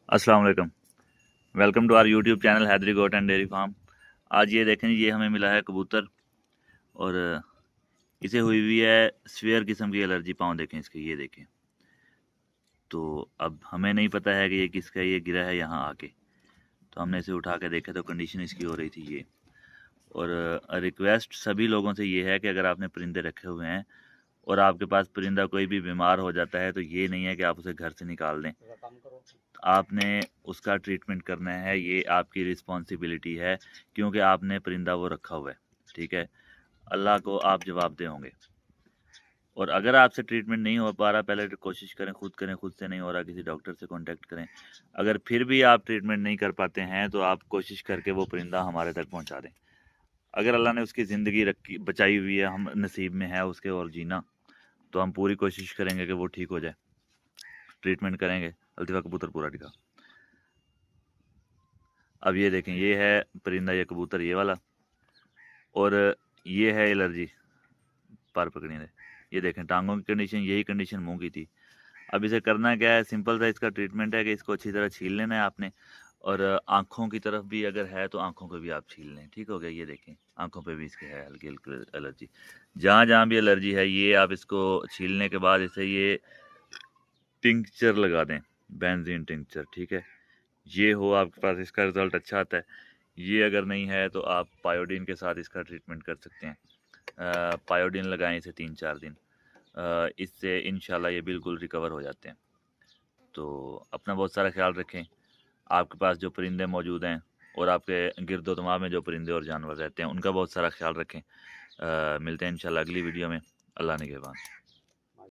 अस्सलाम वालेकुम। Welcome to our YouTube channel Haidari goat and dairy farm. आज ये देखें, ये हमें मिला है कबूतर और इसे हुई हुई है स्फीयर किस्म की एलर्जी। पाँव देखें इसके, ये देखें। तो अब हमें नहीं पता है कि ये किसका, ये गिरा है यहाँ आके। तो हमने इसे उठा के देखा तो कंडीशन इसकी हो रही थी ये। और रिक्वेस्ट सभी लोगों से ये है कि अगर आपने परिंदे रखे हुए हैं और आपके पास परिंदा कोई भी बीमार हो जाता है तो ये नहीं है कि आप उसे घर से निकाल दें। आपने उसका ट्रीटमेंट करना है, ये आपकी रिस्पॉन्सिबिलिटी है, क्योंकि आपने परिंदा वो रखा हुआ है। ठीक है, अल्लाह को आप जवाबदेह होंगे। और अगर आपसे ट्रीटमेंट नहीं हो पा रहा, पहले तो कोशिश करें, खुद से नहीं हो रहा किसी डॉक्टर से कांटेक्ट करें। अगर फिर भी आप ट्रीटमेंट नहीं कर पाते हैं तो आप कोशिश करके वो परिंदा हमारे तक पहुंचा दें। अगर अल्लाह ने उसकी ज़िंदगी रखी बचाई हुई है, हम नसीब में है उसके और जीना, तो हम पूरी कोशिश करेंगे कि वो ठीक हो जाए। ट्रीटमेंट करेंगे। अल्तिफा कबूतर पूरा दिखा। अब ये देखें, ये है परिंदा, ये कबूतर ये वाला, और ये है एलर्जी पर पकड़ने से। ये देखें टांगों की कंडीशन, यही कंडीशन मुंह की थी। अब इसे करना क्या है, सिंपल सा इसका ट्रीटमेंट है कि इसको अच्छी तरह छील लेना है आपने। और आँखों की तरफ भी अगर है तो आँखों पे भी आप छील लें। ठीक हो गया। ये देखें, आँखों पे भी इसके है हल्की हल्की एलर्जी। जहाँ जहाँ भी एलर्जी है, ये आप इसको छीलने के बाद इसे ये टिंक्चर लगा दें, बेंजीन टिंक्चर। ठीक है, ये हो आपके पास, इसका रिज़ल्ट अच्छा आता है। ये अगर नहीं है तो आप पायोडीन के साथ इसका ट्रीटमेंट कर सकते हैं। पायोडीन लगाएं इसे 3-4 दिन, इससे इंशाल्लाह ये बिल्कुल रिकवर हो जाते हैं। तो अपना बहुत सारा ख्याल रखें। आपके पास जो परिंदे मौजूद हैं और आपके गिरदो तमाम में जो परिंदे और जानवर रहते हैं, उनका बहुत सारा ख्याल रखें। मिलते हैं इंशाल्लाह अगली वीडियो में। अल्लाह निगहबान।